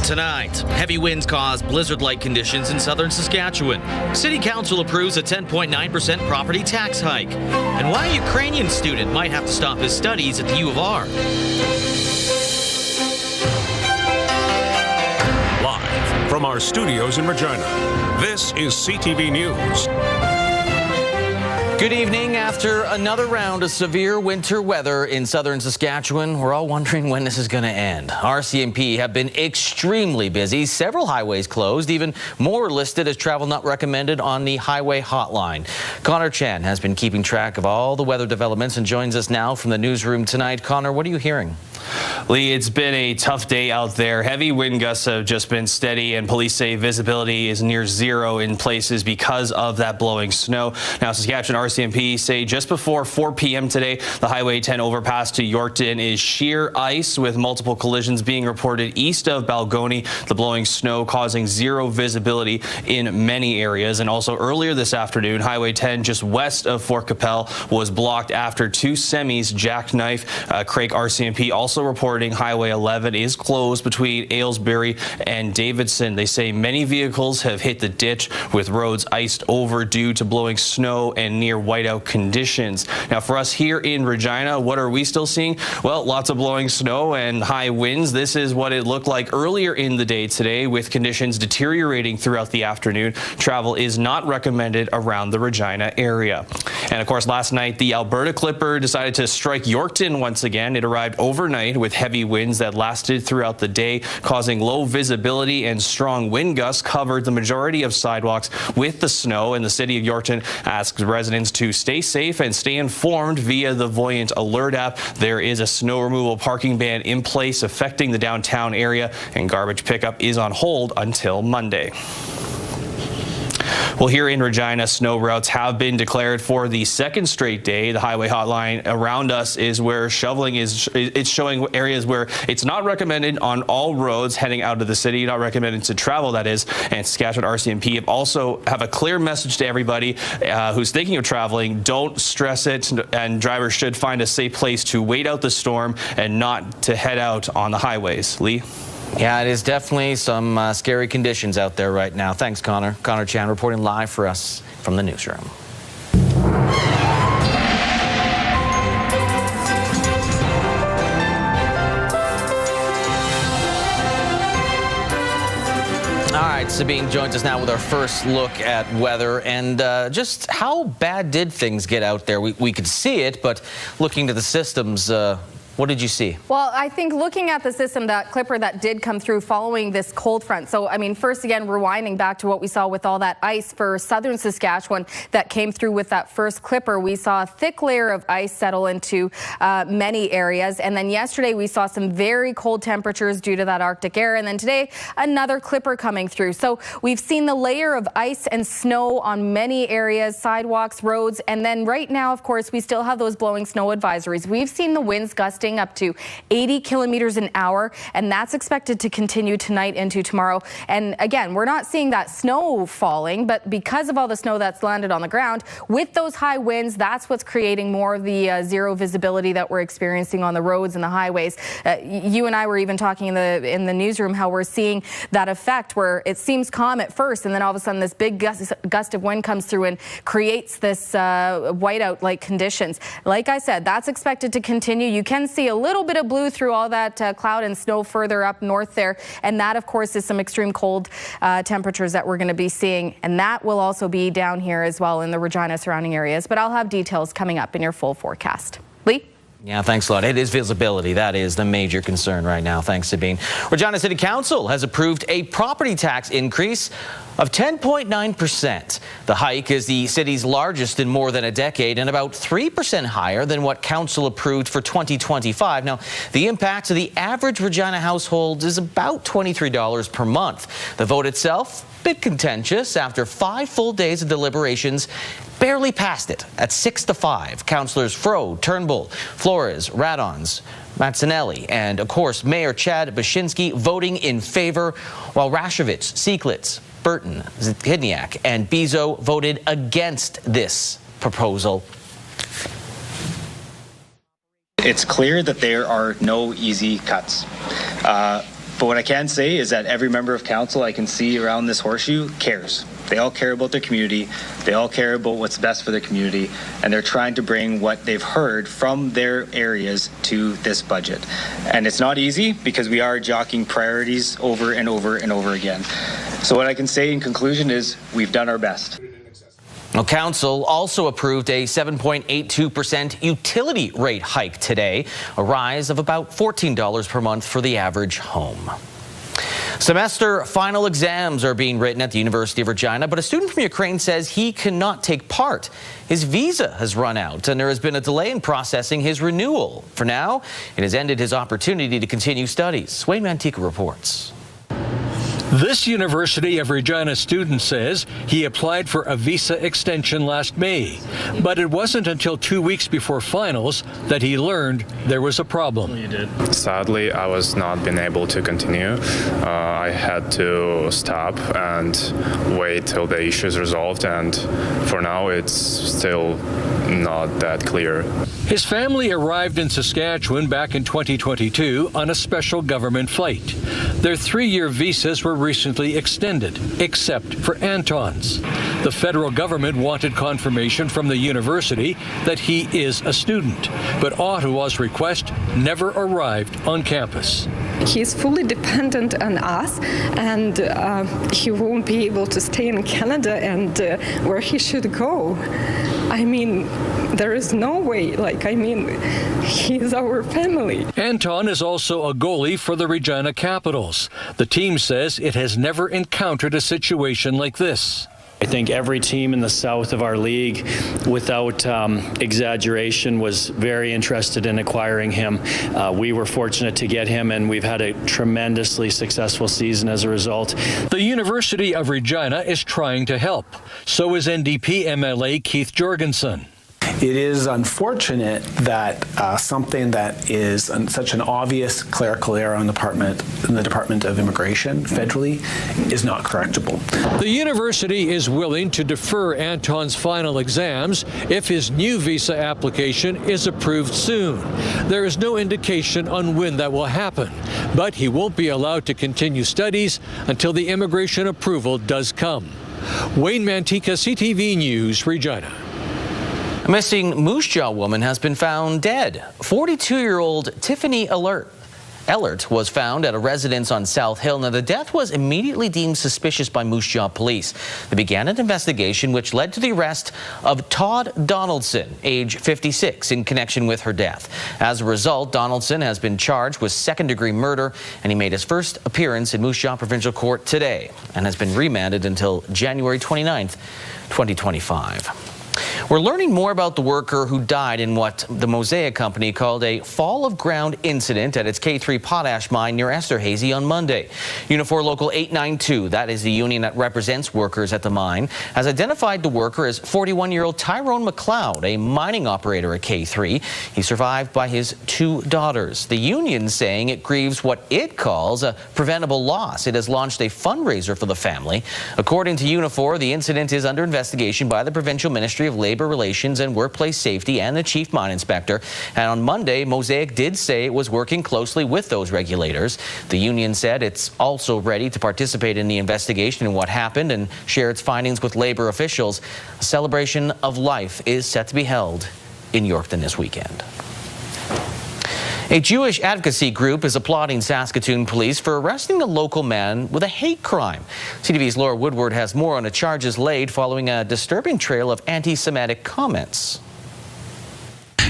tonight. Heavy winds cause blizzard-like conditions in southern Saskatchewan. City Council approves a 10.9% property tax hike. And why a Ukrainian student might have to stop his studies at the U of R. Live from our studios in Regina, this is CTV News. Good evening. After another round of severe winter weather in southern Saskatchewan, we're all wondering when this is going to end. RCMP have been extremely busy. Several highways closed, even more listed as travel not recommended on the highway hotline. Connor Chan has been keeping track of all the weather developments and joins us now from the newsroom tonight. Connor, what are you hearing? Lee, it's been a tough day out there. Heavy wind gusts have just been steady, and police say visibility is near zero in places because of that blowing snow. Now, Saskatchewan RCMP say just before 4 p.m. today, the Highway 10 overpass to Yorkton is sheer ice, with multiple collisions being reported east of Balgony. The blowing snow causing zero visibility in many areas. And also earlier this afternoon, Highway 10 just west of Fort Capel was blocked after two semis jackknife. Craig RCMP also reporting Highway 11 is closed between Aylesbury and Davidson. They say many vehicles have hit the ditch, with roads iced over due to blowing snow and near whiteout conditions. Now, for us here in Regina, what are we still seeing? Well, lots of blowing snow and high winds. This is what it looked like earlier in the day today, with conditions deteriorating throughout the afternoon. Travel is not recommended around the Regina area. And of course, last night, the Alberta Clipper decided to strike Yorkton once again. It arrived overnight with heavy winds that lasted throughout the day, causing low visibility, and strong wind gusts covered the majority of sidewalks with the snow. And the city of Yorkton asks residents to stay safe and stay informed via the Voyant Alert app. There is a snow removal parking ban in place affecting the downtown area, and garbage pickup is on hold until Monday. Well, here in Regina, snow routes have been declared for the second straight day. The highway hotline around us is where shoveling is. It's showing areas where it's not recommended on all roads heading out of the city, not recommended to travel, that is. And Saskatchewan RCMP have a clear message to everybody who's thinking of traveling. Don't stress it, and drivers should find a safe place to wait out the storm and not to head out on the highways. Lee? Yeah, it is definitely some scary conditions out there right now. Thanks, Connor. Connor Chan reporting live for us from the newsroom. All right, Sabine joins us now with our first look at weather and just how bad did things get out there? We could see it, but looking to the systems, what did you see? Well, I think looking at the system, that clipper that did come through following this cold front. So, I mean, first again, rewinding back to what we saw with all that ice for southern Saskatchewan that came through with that first clipper. We saw a thick layer of ice settle into many areas. And then yesterday we saw some very cold temperatures due to that Arctic air. And then today, another clipper coming through. So we've seen the layer of ice and snow on many areas, sidewalks, roads. And then right now, of course, we still have those blowing snow advisories. We've seen the winds gusting up to 80 kilometers an hour, and that's expected to continue tonight into tomorrow. And again, we're not seeing that snow falling, but because of all the snow that's landed on the ground, with those high winds, that's what's creating more of the zero visibility that we're experiencing on the roads and the highways. You and I were even talking in the newsroom how we're seeing that effect where it seems calm at first, and then all of a sudden this big gust of wind comes through and creates this whiteout-like conditions. Like I said, that's expected to continue. You can see a little bit of blue through all that cloud and snow further up north there, and that of course is some extreme cold temperatures that we're going to be seeing, and that will also be down here as well in the Regina surrounding areas. But I'll have details coming up in your full forecast. Lee? Yeah, thanks a lot. It is visibility. That is the major concern right now. Thanks, Sabine. Regina City Council has approved a property tax increase of 10.9%. The hike is the city's largest in more than a decade and about 3% higher than what council approved for 2025. Now, the impact to the average Regina household is about $23 per month. The vote itself, a bit contentious. After 5 full days of deliberations, barely passed it at 6-5. Councillors Fro, Turnbull, Flores, Radons, Matsinelli, and of course Mayor Chad Bashinsky voting in favor, while Rashovich, Seeklitz, Burton, Zidniak, and Bezo voted against this proposal. It's clear that there are no easy cuts. But what I can say is that every member of council I can see around this horseshoe cares. They all care about their community. They all care about what's best for their community, and they're trying to bring what they've heard from their areas to this budget. And it's not easy because we are jockeying priorities over and over and over again. So what I can say in conclusion is we've done our best. Well, Council also approved a 7.82% utility rate hike today, a rise of about $14 per month for the average home. Semester final exams are being written at the University of Regina, but a student from Ukraine says he cannot take part. His visa has run out, and there has been a delay in processing his renewal. For now, it has ended his opportunity to continue studies. Wayne Mantica reports. This University of Regina student says he applied for a visa extension last May, but it wasn't until 2 weeks before finals that he learned there was a problem. Sadly, I was not been able to continue. I had to stop and wait till the issue is resolved, and for now it's still not that clear. His family arrived in Saskatchewan back in 2022 on a special government flight. Their 3-year visas were recently extended, except for Anton's. The federal government wanted confirmation from the university that he is a student, but Ottawa's request never arrived on campus. He's fully dependent on us, and he won't be able to stay in Canada and where he should go. I mean, there is no way. He's our family. Anton is also a goalie for the Regina Capitals. The team says it has never encountered a situation like this. I think every team in the south of our league, without exaggeration, was very interested in acquiring him. We were fortunate to get him, and we've had a tremendously successful season as a result. The University of Regina is trying to help. So is NDP MLA Keith Jorgensen. It is unfortunate that something that is such an obvious clerical error in the Department of Immigration federally is not correctable. The university is willing to defer Anton's final exams if his new visa application is approved soon. There is no indication on when that will happen, but he won't be allowed to continue studies until the immigration approval does come. Wayne Mantica, CTV News, Regina. A missing Moose Jaw woman has been found dead. 42-year-old Tiffany Ellert was found at a residence on South Hill. Now, the death was immediately deemed suspicious by Moose Jaw police. They began an investigation which led to the arrest of Todd Donaldson, age 56, in connection with her death. As a result, Donaldson has been charged with second-degree murder, and he made his first appearance in Moose Jaw Provincial Court today and has been remanded until January 29th, 2025. We're learning more about the worker who died in what the Mosaic Company called a fall-of-ground incident at its K3 potash mine near Esterhazy on Monday. Unifor Local 892, that is the union that represents workers at the mine, has identified the worker as 41-year-old Tyrone McLeod, a mining operator at K3. He survived by his 2 daughters. The union saying it grieves what it calls a preventable loss. It has launched a fundraiser for the family. According to Unifor, the incident is under investigation by the Provincial Ministry of Labor Relations and Workplace Safety and the Chief Mine Inspector. And on Monday, Mosaic did say it was working closely with those regulators. The union said it's also ready to participate in the investigation and what happened and share its findings with labor officials. A celebration of life is set to be held in Yorkton this weekend. A Jewish advocacy group is applauding Saskatoon police for arresting a local man with a hate crime. CTV's Laura Woodward has more on the charges laid following a disturbing trail of anti-Semitic comments.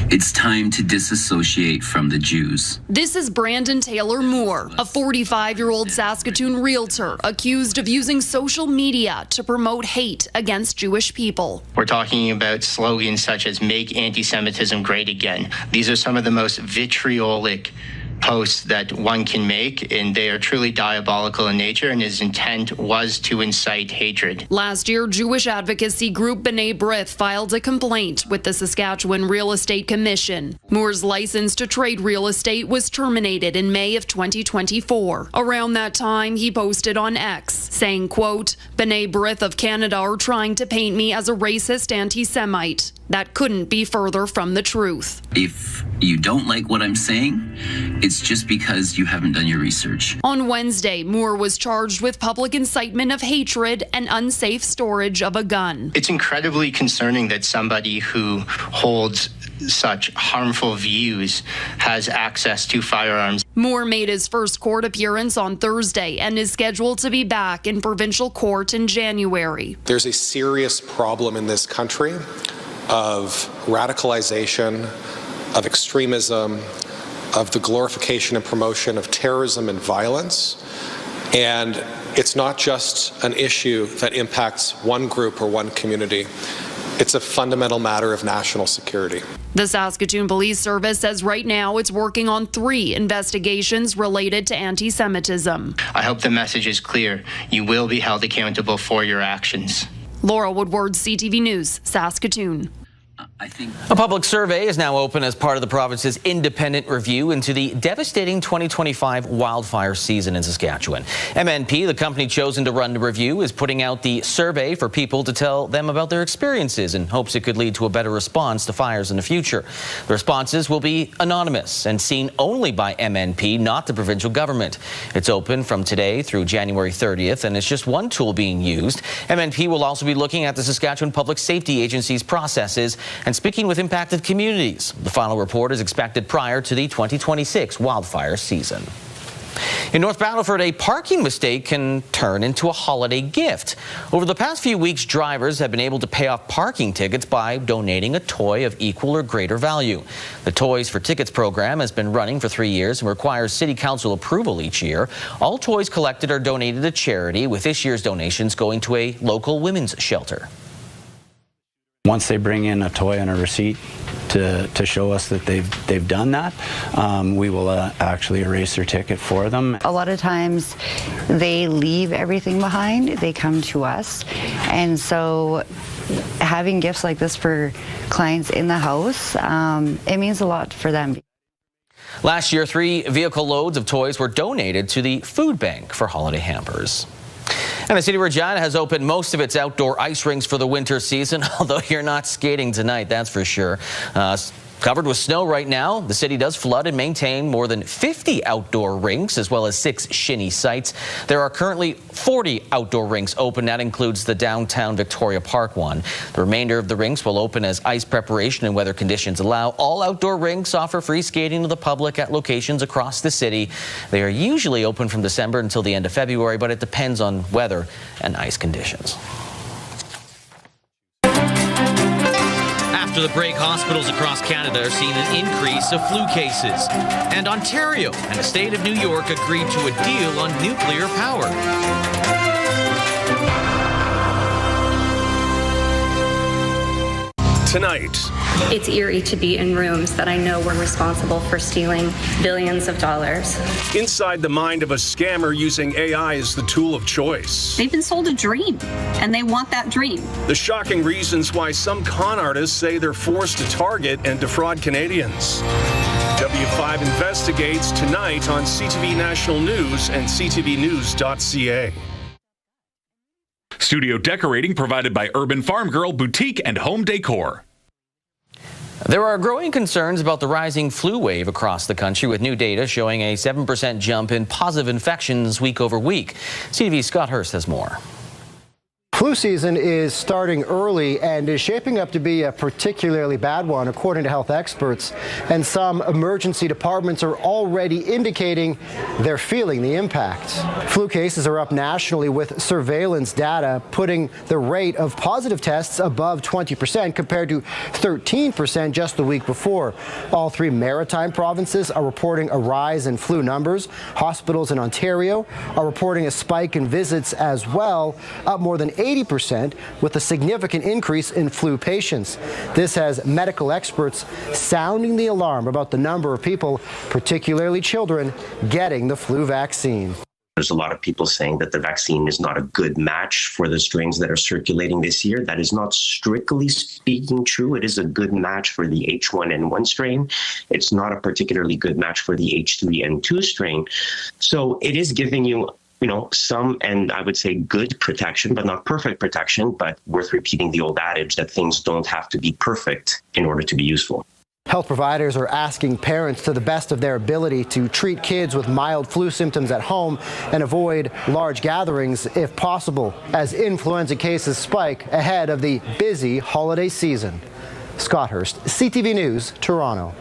It's time to disassociate from the Jews. This is Brandon Taylor Moore, a 45-year-old Saskatoon realtor accused of using social media to promote hate against Jewish people. We're talking about slogans such as "Make anti-Semitism great again." These are some of the most vitriolic posts that one can make, and they are truly diabolical in nature, and his intent was to incite hatred. Last year, Jewish advocacy group B'nai B'rith filed a complaint with the Saskatchewan Real Estate Commission. Moore's license to trade real estate was terminated in May of 2024. Around that time, he posted on X, saying, quote, "B'nai B'rith of Canada are trying to paint me as a racist anti-Semite." That couldn't be further from the truth. If you don't like what I'm saying, it's just because you haven't done your research. On Wednesday, Moore was charged with public incitement of hatred and unsafe storage of a gun. It's incredibly concerning that somebody who holds such harmful views has access to firearms. Moore made his first court appearance on Thursday and is scheduled to be back in provincial court in January. There's a serious problem in this country of radicalization, of extremism, of the glorification and promotion of terrorism and violence. And it's not just an issue that impacts one group or one community. It's a fundamental matter of national security. The Saskatoon Police Service says right now it's working on 3 investigations related to anti-Semitism. I hope the message is clear. You will be held accountable for your actions. Laura Woodward, CTV News, Saskatoon. A public survey is now open as part of the province's independent review into the devastating 2025 wildfire season in Saskatchewan. MNP, the company chosen to run the review, is putting out the survey for people to tell them about their experiences in hopes it could lead to a better response to fires in the future. The responses will be anonymous and seen only by MNP, not the provincial government. It's open from today through January 30th, and it's just one tool being used. MNP will also be looking at the Saskatchewan Public Safety Agency's processes and speaking with impacted communities. The final report is expected prior to the 2026 wildfire season. In North Battleford, a parking mistake can turn into a holiday gift. Over the past few weeks, drivers have been able to pay off parking tickets by donating a toy of equal or greater value. The Toys for Tickets program has been running for 3 years and requires City Council approval each year. All toys collected are donated to charity, with this year's donations going to a local women's shelter. Once they bring in a toy and a receipt to show us that they've done that, we will actually erase their ticket for them. A lot of times they leave everything behind, they come to us, and so having gifts like this for clients in the house, it means a lot for them. Last year, 3 vehicle loads of toys were donated to the food bank for holiday hampers. And the city of Regina has opened most of its outdoor ice rinks for the winter season, although you're not skating tonight, that's for sure. Covered with snow right now, the city does flood and maintain more than 50 outdoor rinks, as well as 6 shinny sites. There are currently 40 outdoor rinks open. That includes the downtown Victoria Park one. The remainder of the rinks will open as ice preparation and weather conditions allow. All outdoor rinks offer free skating to the public at locations across the city. They are usually open from December until the end of February, but it depends on weather and ice conditions. After the break, hospitals across Canada are seeing an increase of flu cases. And Ontario and the state of New York agreed to a deal on nuclear power. Tonight. It's eerie to be in rooms that I know were responsible for stealing billions of dollars. Inside the mind of a scammer using AI as the tool of choice. They've been sold a dream, and they want that dream. The shocking reasons why some con artists say they're forced to target and defraud Canadians. W5 investigates tonight on CTV National News and ctvnews.ca. Studio decorating provided by Urban Farm Girl Boutique and Home Decor. There are growing concerns about the rising flu wave across the country, with new data showing a 7% jump in positive infections week over week. CTV's Scott Hurst has more. Flu season is starting early and is shaping up to be a particularly bad one, according to health experts. And some emergency departments are already indicating they're feeling the impact. Flu cases are up nationally, with surveillance data putting the rate of positive tests above 20% compared to 13% just the week before. All 3 maritime provinces are reporting a rise in flu numbers. Hospitals in Ontario are reporting a spike in visits as well, up more than 80%, with a significant increase in flu patients. This has medical experts sounding the alarm about the number of people, particularly children, getting the flu vaccine. There's a lot of people saying that the vaccine is not a good match for the strains that are circulating this year. That is not strictly speaking true. It is a good match for the H1N1 strain. It's not a particularly good match for the H3N2 strain. So it is giving you some, and I would say good protection, but not perfect protection, but worth repeating the old adage that things don't have to be perfect in order to be useful. Health providers are asking parents to the best of their ability to treat kids with mild flu symptoms at home and avoid large gatherings if possible, as influenza cases spike ahead of the busy holiday season. Scott Hurst, CTV News, Toronto.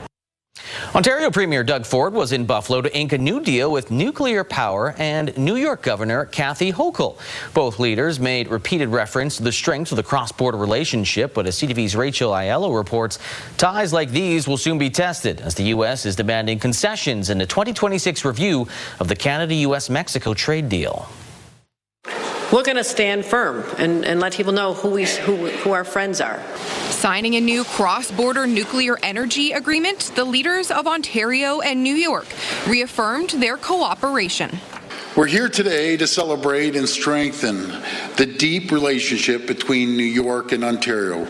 Ontario Premier Doug Ford was in Buffalo to ink a new deal with nuclear power and New York Governor Kathy Hochul. Both leaders made repeated reference to the strength of the cross-border relationship, but as CTV's Rachel Aiello reports, ties like these will soon be tested as the U.S. is demanding concessions in the 2026 review of the Canada-U.S.-Mexico trade deal. We're going to stand firm and let people know who our friends are. Signing a new cross-border nuclear energy agreement, the leaders of Ontario and New York reaffirmed their cooperation. We're here today to celebrate and strengthen the deep relationship between New York and Ontario.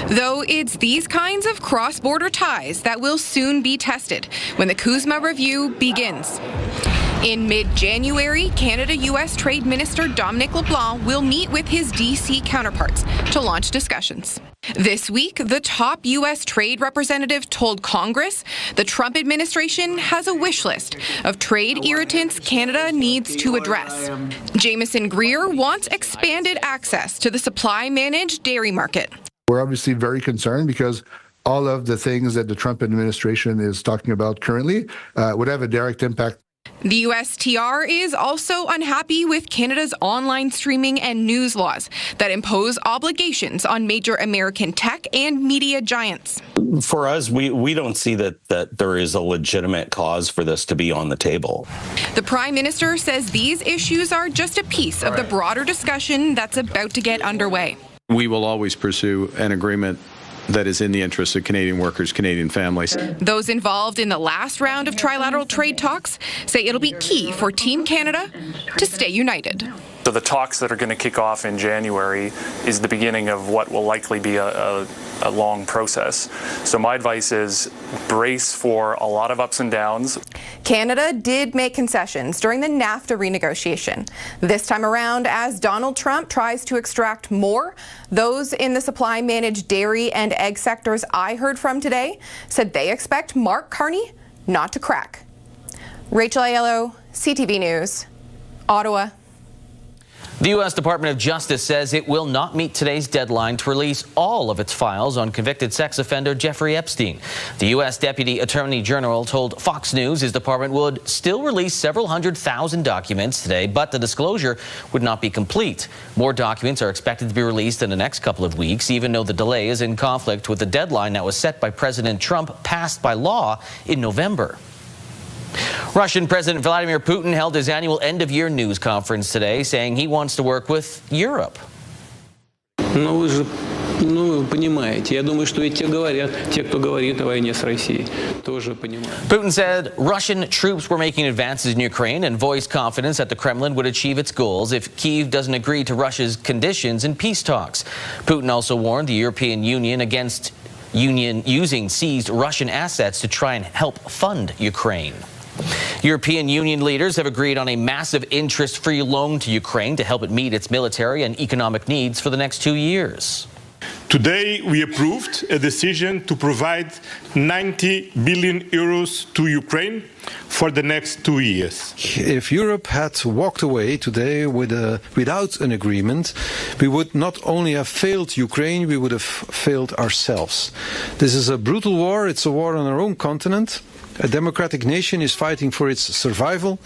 Though it's these kinds of cross-border ties that will soon be tested when the CUSMA review begins. In mid-January, Canada-U.S. Trade Minister Dominic LeBlanc will meet with his D.C. counterparts to launch discussions. This week, the top U.S. trade representative told Congress the Trump administration has a wish list of trade irritants Canada needs to address. Jameson Greer wants expanded access to the supply-managed dairy market. We're obviously very concerned because all of the things that the Trump administration is talking about currently would have a direct impact. The USTR is also unhappy with Canada's online streaming and news laws that impose obligations on major American tech and media giants. For us, we don't see that there is a legitimate cause for this to be on the table. The Prime Minister says these issues are just a piece of the broader discussion that's about to get underway. We will always pursue an agreement that is in the interest of Canadian workers, Canadian families. Those involved in the last round of trilateral trade talks say it'll be key for Team Canada to stay united. So the talks that are going to kick off in January is the beginning of what will likely be a long process. So my advice is brace for a lot of ups and downs. Canada did make concessions during the NAFTA renegotiation. This time around, as Donald Trump tries to extract more, those in the supply-managed dairy and egg sectors I heard from today said they expect Mark Carney not to crack. Rachel Aiello, CTV News, Ottawa. The U.S. Department of Justice says it will not meet today's deadline to release all of its files on convicted sex offender Jeffrey Epstein. The U.S. Deputy Attorney General told Fox News his department would still release several 100,000 documents today, but the disclosure would not be complete. More documents are expected to be released in the next couple of weeks, even though the delay is in conflict with the deadline that was set by President Trump, passed by law in November. Russian President Vladimir Putin held his annual end-of-year news conference today, saying he wants to work with Europe. Putin said Russian troops were making advances in Ukraine and voiced confidence that the Kremlin would achieve its goals if Kyiv doesn't agree to Russia's conditions in peace talks. Putin also warned the European Union against using seized Russian assets to try and help fund Ukraine. European Union leaders have agreed on a massive interest-free loan to Ukraine to help it meet its military and economic needs for the next 2 years. Today, we approved a decision to provide 90 billion euros to Ukraine for the next 2 years. If Europe had walked away today without an agreement, we would not only have failed Ukraine, we would have failed ourselves. This is a brutal war. It's a war on our own continent. A democratic nation is fighting for its survival,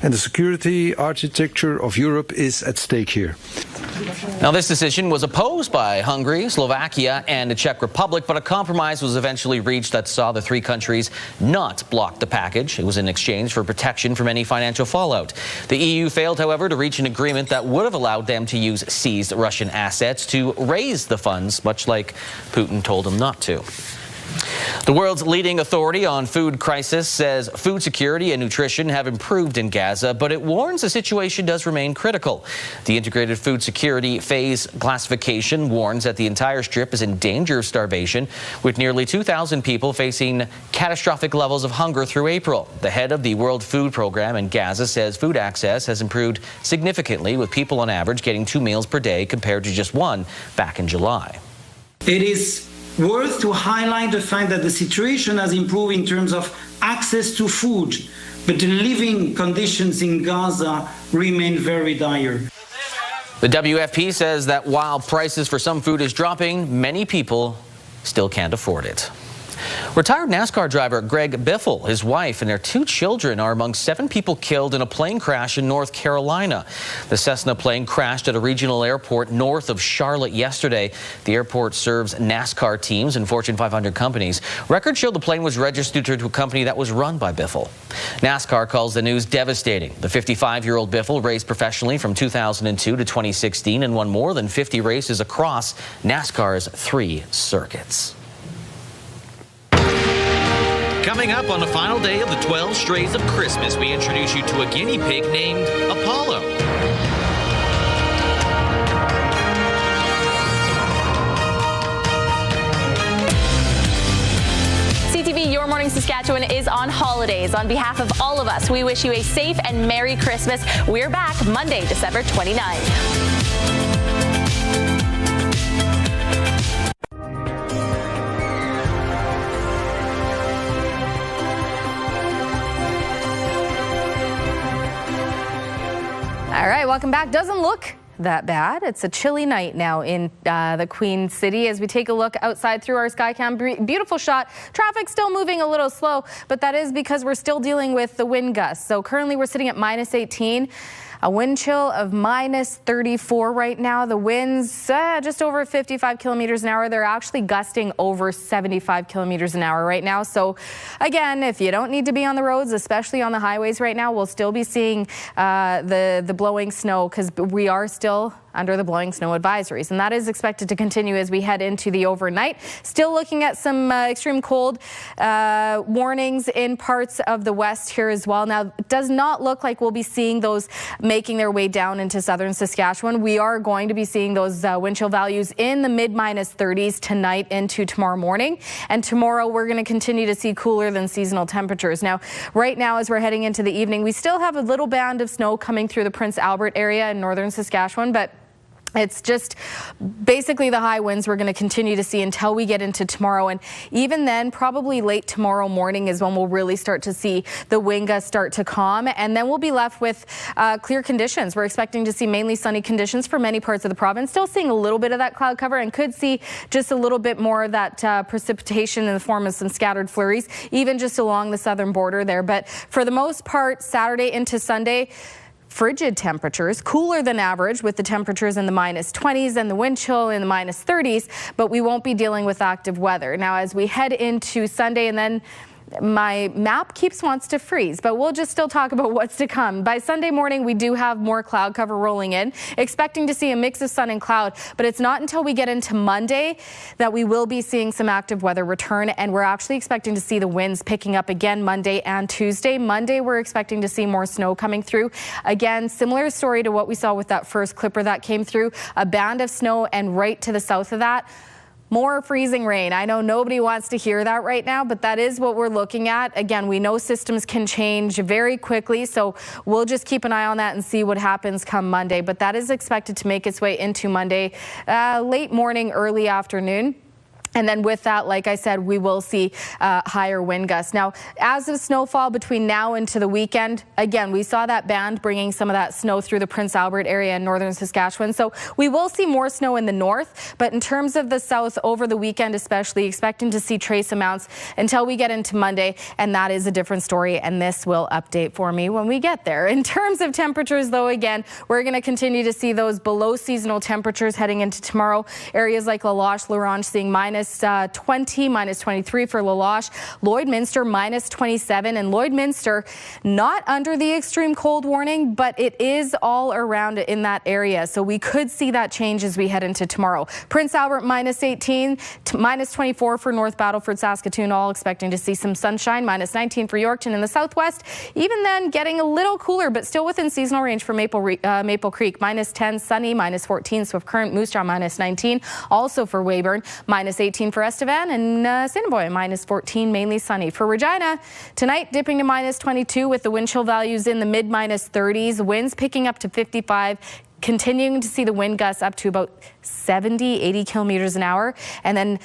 and the security architecture of Europe is at stake here. Now, this decision was opposed by Hungary, Slovakia, and the Czech Republic, but a compromise was eventually reached that saw the three countries not block the package. It was in exchange for protection from any financial fallout. The EU failed, however, to reach an agreement that would have allowed them to use seized Russian assets to raise the funds, much like Putin told them not to. The world's leading authority on food crisis says food security and nutrition have improved in Gaza, but it warns the situation does remain critical. The Integrated Food Security Phase classification warns that the entire strip is in danger of starvation, with nearly 2,000 people facing catastrophic levels of hunger through April. The head of the World Food Program in Gaza says food access has improved significantly, with people on average getting 2 meals per day compared to just 1 back in July. It is worth to highlight the fact that the situation has improved in terms of access to food, but the living conditions in Gaza remain very dire. The WFP says that while prices for some food is dropping, many people still can't afford it. Retired NASCAR driver Greg Biffle, his wife, and their 2 children are among 7 people killed in a plane crash in North Carolina. The Cessna plane crashed at a regional airport north of Charlotte yesterday. The airport serves NASCAR teams and Fortune 500 companies. Records show the plane was registered to a company that was run by Biffle. NASCAR calls the news devastating. The 55-year-old Biffle raced professionally from 2002 to 2016 and won more than 50 races across NASCAR's 3 circuits. Coming up on the final day of the 12 Strays of Christmas, we introduce you to a guinea pig named Apollo. CTV Your Morning Saskatchewan is on holidays. On behalf of all of us, we wish you a safe and Merry Christmas. We're back Monday, December 29th. All right, welcome back. Doesn't look that bad. It's a chilly night now in the Queen City as we take a look outside through our Skycam. Beautiful shot. Traffic still moving a little slow, but that is because we're still dealing with the wind gusts. So currently we're sitting at -18. A wind chill of -34 right now. The winds just over 55 kilometers an hour. They're actually gusting over 75 kilometers an hour right now. So again, if you don't need to be on the roads, especially on the highways right now, we'll still be seeing the blowing snow because we are still under the blowing snow advisories, and that is expected to continue as we head into the overnight. Still looking at some extreme cold warnings in parts of the west here as well. Now, it does not look like we'll be seeing those making their way down into southern Saskatchewan. We are going to be seeing those wind chill values in the mid-30s tonight into tomorrow morning, and tomorrow we're going to continue to see cooler than seasonal temperatures. Now, right now as we're heading into the evening, we still have a little band of snow coming through the Prince Albert area in northern Saskatchewan, but it's just basically the high winds we're going to continue to see until we get into tomorrow. And even then, probably late tomorrow morning is when we'll really start to see the wind gusts start to calm. And then we'll be left with clear conditions. We're expecting to see mainly sunny conditions for many parts of the province. Still seeing a little bit of that cloud cover and could see just a little bit more of that precipitation in the form of some scattered flurries, even just along the southern border there. But for the most part, Saturday into Sunday, frigid temperatures, cooler than average with the temperatures in the -20s and the wind chill in the -30s, but we won't be dealing with active weather. Now, as we head into Sunday, and then my map wants to freeze, but we'll just still talk about what's to come. By Sunday morning, we do have more cloud cover rolling in, expecting to see a mix of sun and cloud, but it's not until we get into Monday that we will be seeing some active weather return, and we're actually expecting to see the winds picking up again Monday and Tuesday. Monday, we're expecting to see more snow coming through. Again, similar story to what we saw with that first clipper that came through, a band of snow, and right to the south of that, more freezing rain. I know nobody wants to hear that right now, but that is what we're looking at. Again, we know systems can change very quickly, so we'll just keep an eye on that and see what happens come Monday. But that is expected to make its way into Monday, late morning, early afternoon. And then with that, like I said, we will see higher wind gusts. Now, as of snowfall between now and to the weekend, again, we saw that band bringing some of that snow through the Prince Albert area in northern Saskatchewan. So we will see more snow in the north, but in terms of the south over the weekend, especially expecting to see trace amounts until we get into Monday. And that is a different story. And this will update for me when we get there. In terms of temperatures, though, again, we're going to continue to see those below seasonal temperatures heading into tomorrow. Areas like La Loche, La Ronge seeing minus 20, minus 23 for La Loche. Lloydminster minus 27, and Lloydminster not under the extreme cold warning, but it is all around in that area. So we could see that change as we head into tomorrow. Prince Albert minus 18, minus 24 for North Battleford, Saskatoon, all expecting to see some sunshine. Minus 19 for Yorkton in the southwest. Even then, getting a little cooler, but still within seasonal range for Maple Creek. Minus 10, sunny. Minus 14, Swift Current. Moose Jaw minus 19. Also for Weyburn. Minus 18 for Estevan, and Assiniboia minus 14, mainly sunny. For Regina, tonight dipping to minus 22 with the wind chill values in the mid minus 30s. Winds picking up to 55. Continuing to see the wind gusts up to about 70, 80 kilometers an hour, and then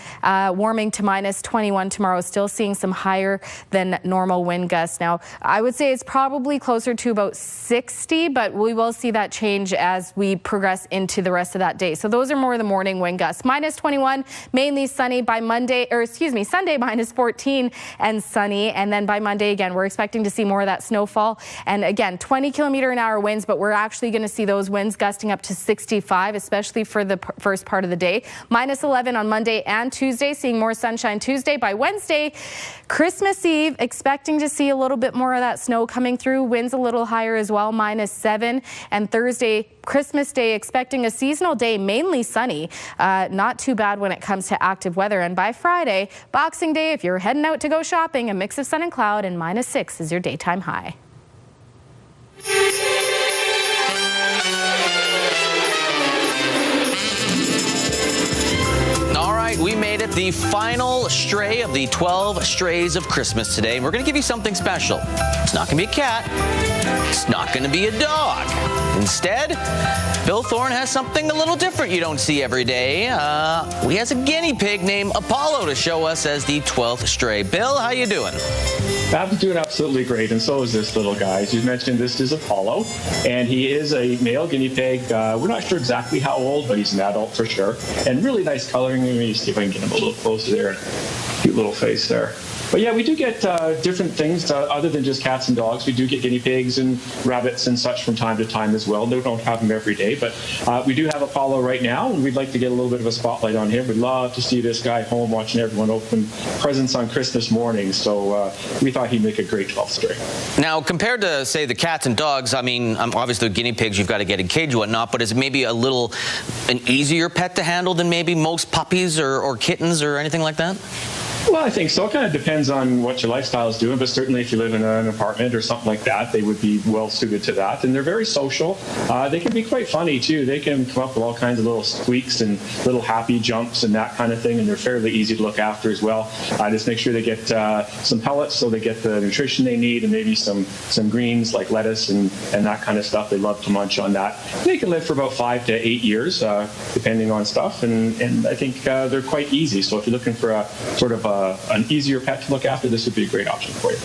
warming to minus 21 tomorrow, still seeing some higher than normal wind gusts. Now, I would say it's probably closer to about 60, but we will see that change as we progress into the rest of that day. So those are more of the morning wind gusts. Minus 21, mainly sunny by Sunday minus 14 and sunny. And then by Monday, again, we're expecting to see more of that snowfall. And again, 20 kilometer an hour winds, but we're actually going to see those winds gusting up to 65, especially for the first part of the day. Minus 11 on Monday and Tuesday, seeing more sunshine Tuesday. By Wednesday, Christmas Eve, expecting to see a little bit more of that snow coming through. Winds a little higher as well, minus 7. And Thursday, Christmas Day, expecting a seasonal day, mainly sunny. Not too bad when it comes to active weather. And by Friday, Boxing Day, if you're heading out to go shopping, a mix of sun and cloud, and minus 6 is your daytime high. We made it the final stray of the 12 strays of Christmas today, and we're going to give you something special. It's not going to be a cat. It's not going to be a dog. Instead, Bill Thorne has something a little different you don't see every day. He has a guinea pig named Apollo to show us as the 12th stray. Bill, how you doing? I'm doing absolutely great, and so is this little guy. As you mentioned, this is Apollo, and he is a male guinea pig. We're not sure exactly how old, but he's an adult for sure. And really nice coloring. Let me see if I can get him a little closer there. Cute little face there. But yeah, we do get different things other than just cats and dogs. We do get guinea pigs and rabbits and such from time to time as well. We don't have them every day, but we do have Apollo right now, and we'd like to get a little bit of a spotlight on him. We'd love to see this guy home watching everyone open presents on Christmas morning, so we thought he'd make a great 12th stray. Now, compared to, say, the cats and dogs, I mean, obviously the guinea pigs you've got to get in cage and whatnot, but is it maybe an easier pet to handle than maybe most puppies or kittens or anything like that? Well, I think so. It kind of depends on what your lifestyle is doing, but certainly if you live in an apartment or something like that, they would be well suited to that. And they're very social. They can be quite funny, too. They can come up with all kinds of little squeaks and little happy jumps and that kind of thing, and they're fairly easy to look after as well. Just make sure they get some pellets so they get the nutrition they need, and maybe some greens like lettuce and that kind of stuff. They love to munch on that. They can live for about 5 to 8 years, depending on stuff, and I think they're quite easy. So if you're looking for a sort of an easier pet to look after, this would be a great option for you.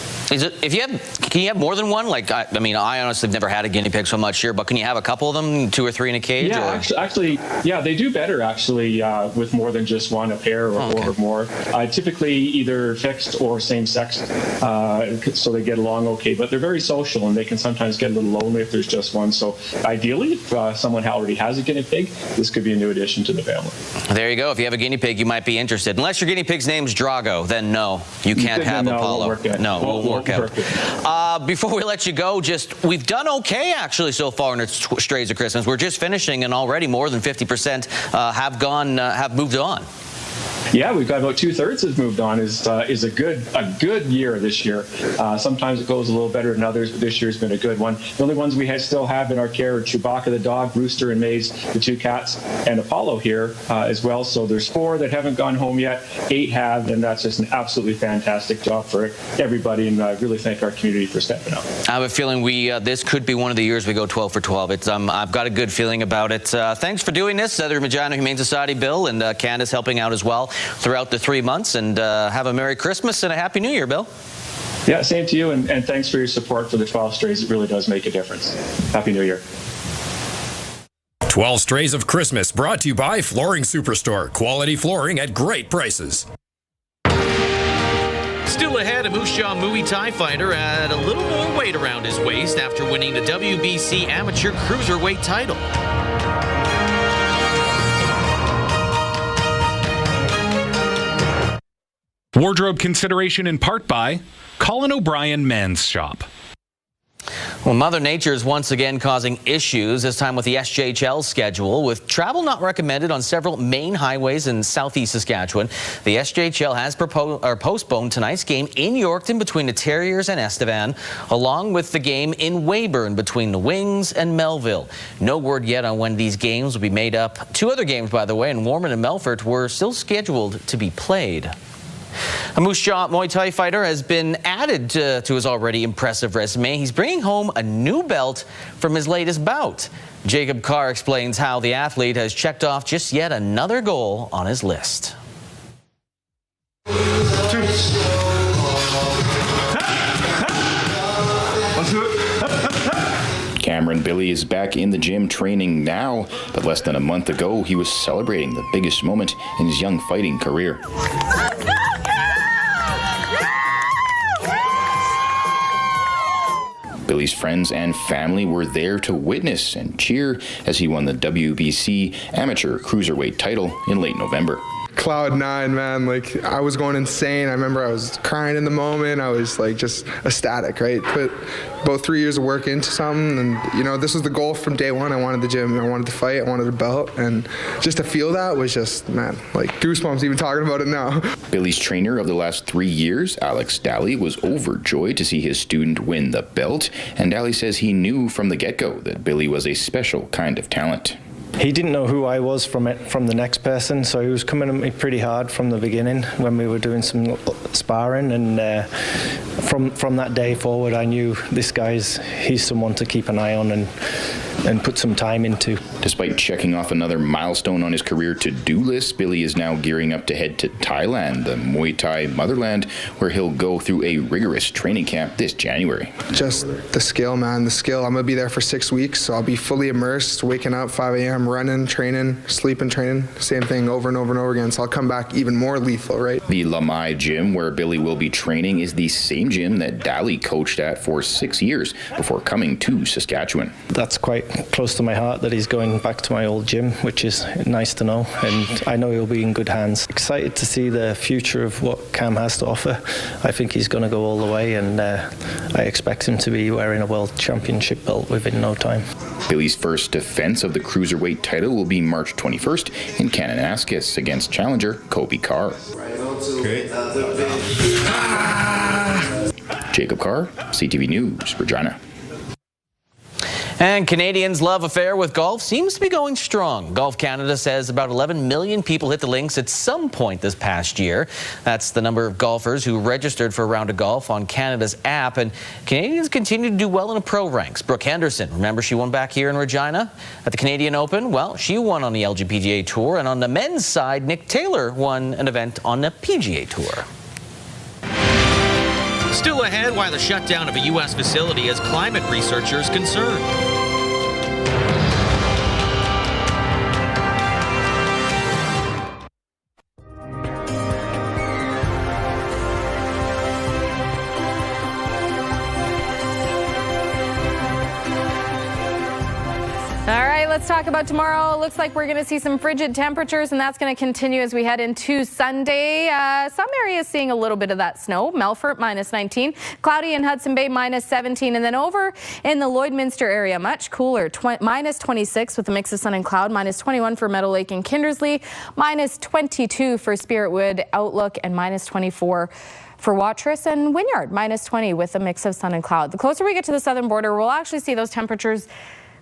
Can you have more than one? Like, I mean, I honestly have never had a guinea pig, so I'm not sure, but can you have a couple of them, 2 or 3 in a cage? Yeah, actually, yeah, they do better actually with more than just one, a pair or more. Typically either fixed or same sex, so they get along okay, but they're very social and they can sometimes get a little lonely if there's just one. So ideally, if someone already has a guinea pig, this could be a new addition to the family. There you go. If you have a guinea pig, you might be interested. Unless your guinea pig's name's Drago, then no, you can't have Apollo. No, it won't work out. Before we let you go, we've done okay actually so far in its strays of Christmas. We're just finishing, and already more than 50% have moved on. Yeah, we've got about 2/3 has moved on. Is a good year this year. Sometimes it goes a little better than others, but this year's been a good one. The only ones we still have in our care are Chewbacca the dog, Rooster and Maze, the 2 cats, and Apollo here as well. So there's 4 that haven't gone home yet. 8 have, and that's just an absolutely fantastic job for everybody. And I really thank our community for stepping up. I have a feeling this could be one of the years we go 12 for 12. I've got a good feeling about it. Thanks for doing this, the Regina Humane Society, Bill, and Candace helping out as well throughout the 3 months, and have a Merry Christmas and a Happy New Year, Bill. Yeah, same to you, and thanks for your support for the 12 strays. It really does make a difference. Happy New Year. 12 Strays of Christmas, brought to you by Flooring Superstore. Quality flooring at great prices. Still ahead, a Moose Jaw Muay Thai fighter had a little more weight around his waist after winning the WBC Amateur Cruiserweight title. Wardrobe consideration in part by Colin O'Brien Men's Shop. Well, Mother Nature is once again causing issues, this time with the SJHL schedule, with travel not recommended on several main highways in southeast Saskatchewan. The SJHL has postponed tonight's game in Yorkton between the Terriers and Estevan, along with the game in Weyburn between the Wings and Melville. No word yet on when these games will be made up. Two other games, by the way, in Warman and Melfort, were still scheduled to be played. A Moose Jaw Muay Thai fighter has been added to his already impressive resume. He's bringing home a new belt from his latest bout. Jacob Carr explains how the athlete has checked off just yet another goal on his list. Cameron Billy is back in the gym training now, but less than a month ago he was celebrating the biggest moment in his young fighting career. Billy's friends and family were there to witness and cheer as he won the WBC amateur cruiserweight title in late November. Cloud 9, man. Like, I was going insane. I remember I was crying in the moment. I was like just ecstatic, right? Put about 3 years of work into something, and you know, this was the goal from day one. I wanted the gym, I wanted to fight, I wanted a belt, and just to feel that was just, man, like goosebumps even talking about it now. Billy's trainer of the last 3 years, Alex Daly, was overjoyed to see his student win the belt, and Daly says he knew from the get-go that Billy was a special kind of talent. He didn't know who I was from the next person, so he was coming at me pretty hard from the beginning when we were doing some sparring, and from that day forward I knew he's someone to keep an eye on and put some time into. Despite checking off another milestone on his career to-do list, Billy is now gearing up to head to Thailand, the Muay Thai motherland, where he'll go through a rigorous training camp this January. Just the skill, man, the skill. I'm going to be there for 6 weeks, so I'll be fully immersed, waking up 5 a.m., running, training, sleeping, training, same thing over and over and over again, so I'll come back even more lethal, right? The Lamai gym where Billy will be training is the same gym that Daly coached at for 6 years before coming to Saskatchewan. That's quite close to my heart that he's going back to my old gym, which is nice to know, and I know he'll be in good hands. Excited to see the future of what Cam has to offer. I think he's going to go all the way, and I expect him to be wearing a world championship belt within no time. Billy's first defense of the cruiserweight title will be March 21st in Kananaskis against challenger Kobe Carr. Okay. Jacob Carr, CTV News, Regina. And Canadians' love affair with golf seems to be going strong. Golf Canada says about 11 million people hit the links at some point this past year. That's the number of golfers who registered for a round of golf on Canada's app. And Canadians continue to do well in the pro ranks. Brooke Henderson, remember she won back here in Regina at the Canadian Open? Well, she won on the LPGA Tour. And on the men's side, Nick Taylor won an event on the PGA Tour. Still ahead, why the shutdown of a U.S. facility has climate researchers concerned. Let's talk about tomorrow. It looks like we're going to see some frigid temperatures, and that's going to continue as we head into Sunday. Some areas seeing a little bit of that snow. Melfort, -19. Cloudy in Hudson Bay, -17. And then over in the Lloydminster area, much cooler, -26 with a mix of sun and cloud. -21 for Meadow Lake and Kindersley. -22 for Spiritwood, Outlook, and -24 for Watrous and Wynyard. -20 with a mix of sun and cloud. The closer we get to the southern border, we'll actually see those temperatures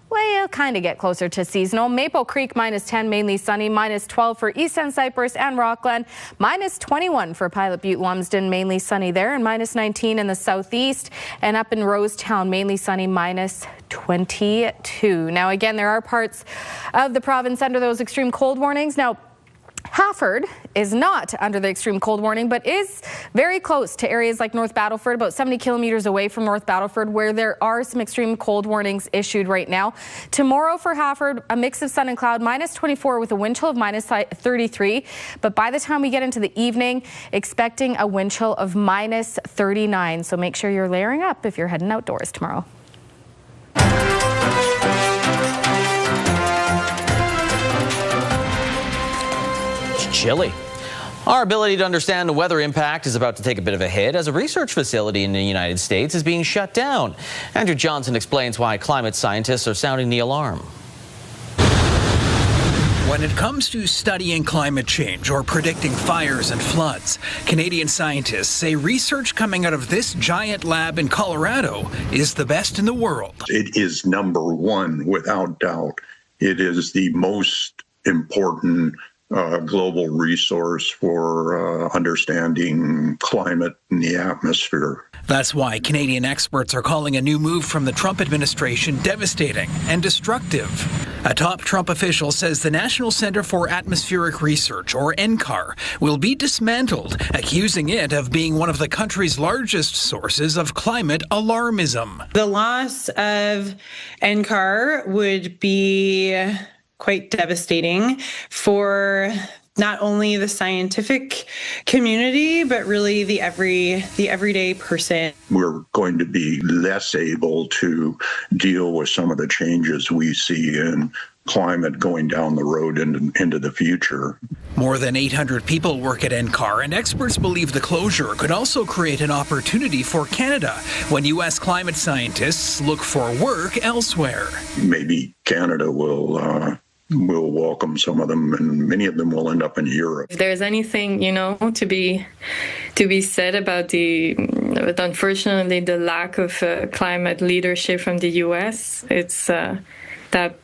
well, kind of get closer to seasonal. Maple Creek, -10, mainly sunny. -12 for East End Cypress and Rockland. -21 for Pilot Butte, Lumsden, mainly sunny there. And -19 in the southeast. And up in Rosetown, mainly sunny, -22. Now, again, there are parts of the province under those extreme cold warnings. Now, Hafford is not under the extreme cold warning, but is very close to areas like North Battleford, about 70 kilometers away from North Battleford, where there are some extreme cold warnings issued right now. Tomorrow for Hafford, a mix of sun and cloud, -24 with a wind chill of -33. But by the time we get into the evening, expecting a wind chill of -39. So make sure you're layering up if you're heading outdoors tomorrow. Chilly. Our ability to understand the weather impact is about to take a bit of a hit as a research facility in the United States is being shut down. Andrew Johnson explains why climate scientists are sounding the alarm. When it comes to studying climate change or predicting fires and floods, Canadian scientists say research coming out of this giant lab in Colorado is the best in the world. It is number one, without doubt. It is the most important global resource for understanding climate in the atmosphere. That's why Canadian experts are calling a new move from the Trump administration devastating and destructive. A top Trump official says the National Center for Atmospheric Research, or NCAR, will be dismantled, accusing it of being one of the country's largest sources of climate alarmism. The loss of NCAR would be quite devastating for not only the scientific community, but really the everyday person. We're going to be less able to deal with some of the changes we see in climate going down the road into the future. More than 800 people work at NCAR, and experts believe the closure could also create an opportunity for Canada when U.S. climate scientists look for work elsewhere. Maybe Canada will welcome some of them, and many of them will end up in Europe. If there's anything, to be said about unfortunately the lack of climate leadership from the U.S., it's that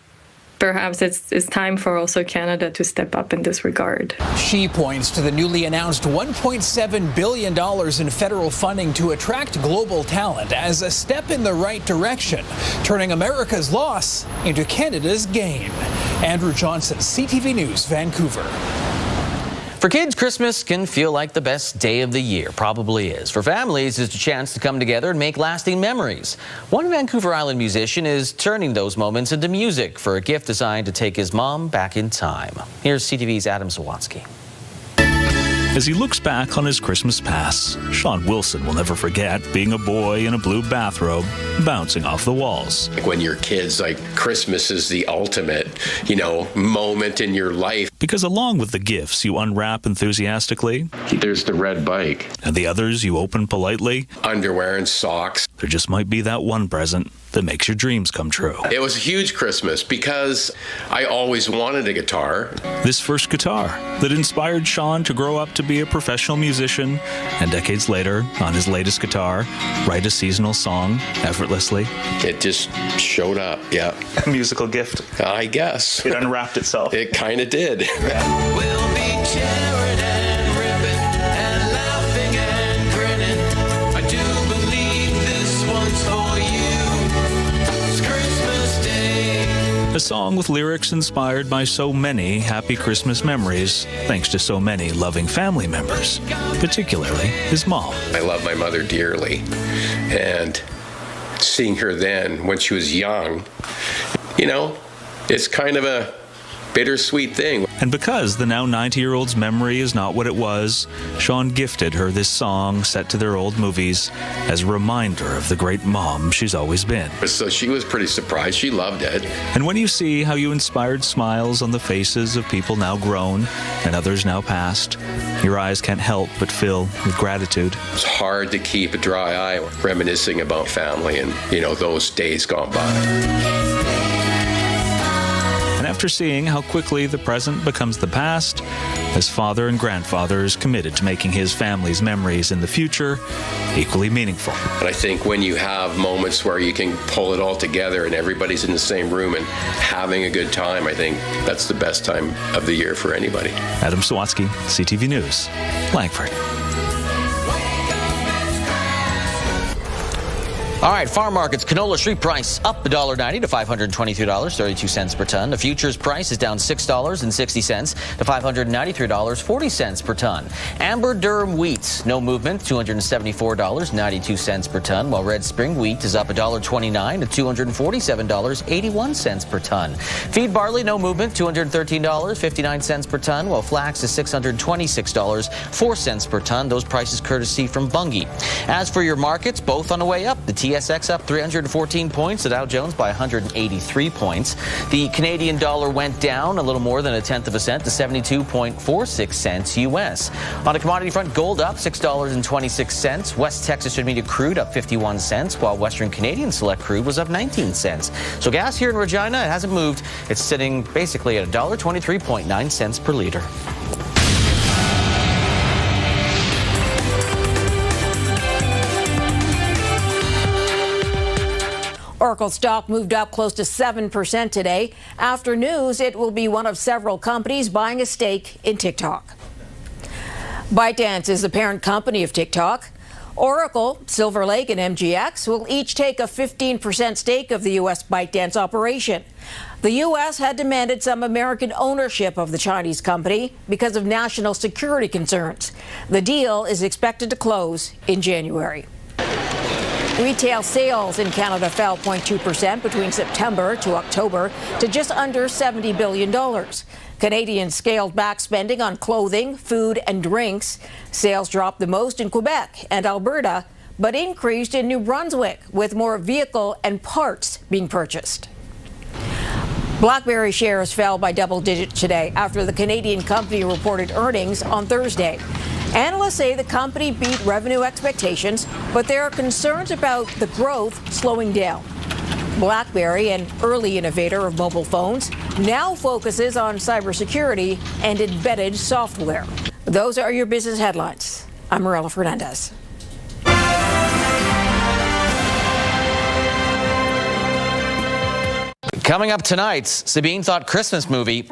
perhaps it's time for also Canada to step up in this regard. She points to the newly announced $1.7 billion in federal funding to attract global talent as a step in the right direction, turning America's loss into Canada's gain. Andrew Johnson, CTV News, Vancouver. For kids, Christmas can feel like the best day of the year. Probably is. For families, it's a chance to come together and make lasting memories. One Vancouver Island musician is turning those moments into music for a gift designed to take his mom back in time. Here's CTV's Adam Sawatsky. As he looks back on his Christmas past, Sean Wilson will never forget being a boy in a blue bathrobe bouncing off the walls. When you're kids, Christmas is the ultimate, moment in your life. Because along with the gifts you unwrap enthusiastically, there's the red bike. And the others you open politely. Underwear and socks. There just might be that one present that makes your dreams come true. It was a huge Christmas because I always wanted a guitar. This first guitar that inspired Sean to grow up to be a professional musician, and decades later, on his latest guitar, write a seasonal song effortlessly. It just showed up, yeah. A musical gift. I guess. It unwrapped itself. It kind of did. Yeah. We'll be cheering and ripping and laughing and grinning. I do believe this one's for you. It's Christmas Day. A song with lyrics inspired by so many happy Christmas memories, thanks to so many loving family members, particularly his mom. I love my mother dearly, and seeing her then when she was young, it's kind of a bittersweet thing. And because the now 90-year-old's memory is not what it was, Sean gifted her this song set to their old movies as a reminder of the great mom she's always been. So she was pretty surprised. She loved it. And when you see how you inspired smiles on the faces of people now grown and others now past, your eyes can't help but fill with gratitude. It's hard to keep a dry eye reminiscing about family and, those days gone by. And after seeing how quickly the present becomes the past, his father and grandfather is committed to making his family's memories in the future equally meaningful. But I think when you have moments where you can pull it all together and everybody's in the same room and having a good time, I think that's the best time of the year for anybody. Adam Sawatsky, CTV News, Langford. All right, farm markets, canola street price up $1.90 to $523.32 per ton. The futures price is down $6.60 to $593.40 per ton. Amber durum wheat, no movement, $274.92 per ton, while red spring wheat is up $1.29 to $247.81 per ton. Feed barley, no movement, $213.59 per ton, while flax is $626.04 per ton. Those prices courtesy from Bunge. As for your markets, both on the way up. The TSX up 314 points, the Dow Jones by 183 points. The Canadian dollar went down a little more than 1/10 of a cent to 72.46 cents U.S. On the commodity front, gold up $6.26. West Texas Intermediate crude up 51 cents, while Western Canadian Select crude was up 19 cents. So gas here in Regina, it hasn't moved. It's sitting basically at $1.23.9 cents per liter. Oracle stock moved up close to 7% today. After news, it will be one of several companies buying a stake in TikTok. ByteDance is the parent company of TikTok. Oracle, Silver Lake, and MGX will each take a 15% stake of the U.S. ByteDance operation. The U.S. had demanded some American ownership of the Chinese company because of national security concerns. The deal is expected to close in January. Retail sales in Canada fell 0.2% between September to October to just under $70 billion. Canadians scaled back spending on clothing, food, and drinks. Sales dropped the most in Quebec and Alberta, but increased in New Brunswick, with more vehicle and parts being purchased. BlackBerry shares fell by double digits today after the Canadian company reported earnings on Thursday. Analysts say the company beat revenue expectations, but there are concerns about the growth slowing down. BlackBerry, an early innovator of mobile phones, now focuses on cybersecurity and embedded software. Those are your business headlines. I'm Morella Fernandez. Coming up tonight, Sabine thought Christmas movie.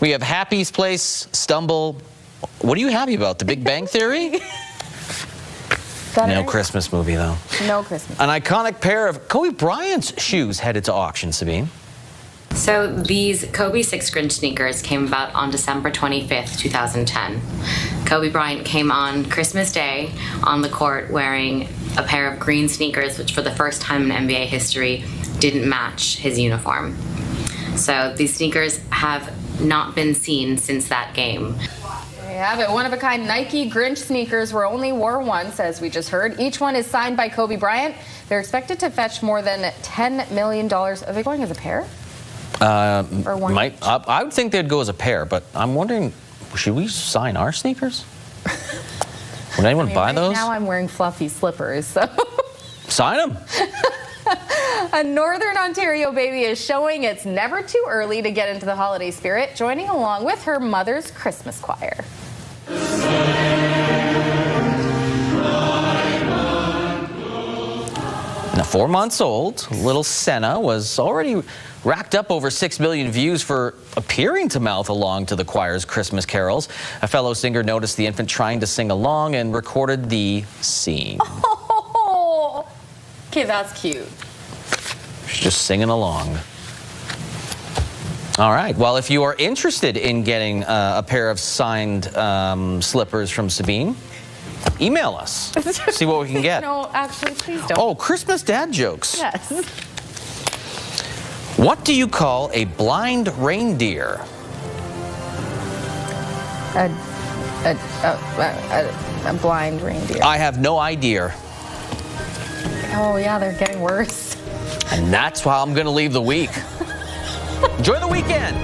We have Happy's Place, Stumble. What are you happy about? The Big Bang Theory? No Christmas movie, though. No Christmas. An iconic pair of Kobe Bryant's shoes headed to auction, Sabine. So these Kobe 6-inch sneakers came about on December 25th, 2010. Kobe Bryant came on Christmas Day on the court wearing a pair of green sneakers, which for the first time in NBA history didn't match his uniform. So these sneakers have not been seen since that game. There you have it. One-of-a-kind Nike Grinch sneakers were only wore once, as we just heard. Each one is signed by Kobe Bryant. They're expected to fetch more than $10 million. Are they going as a pair? Or one? I would think they'd go as a pair, but I'm wondering, should we sign our sneakers? Would anyone buy those? Now I'm wearing fluffy slippers, so. Sign them. A Northern Ontario baby is showing it's never too early to get into the holiday spirit, joining along with her mother's Christmas choir. Now, 4 months old, little Senna was already racked up over 6 million views for appearing to mouth along to the choir's Christmas carols. A fellow singer noticed the infant trying to sing along and recorded the scene. Oh, okay, that's cute. She's just singing along. All right. Well, if you are interested in getting a pair of signed slippers from Sabine, email us. See what we can get. No, actually, please don't. Oh, Christmas dad jokes. Yes. What do you call a blind reindeer? A blind reindeer. I have no idea. Oh, yeah, they're getting worse. And that's why I'm going to leave the week. Enjoy the weekend.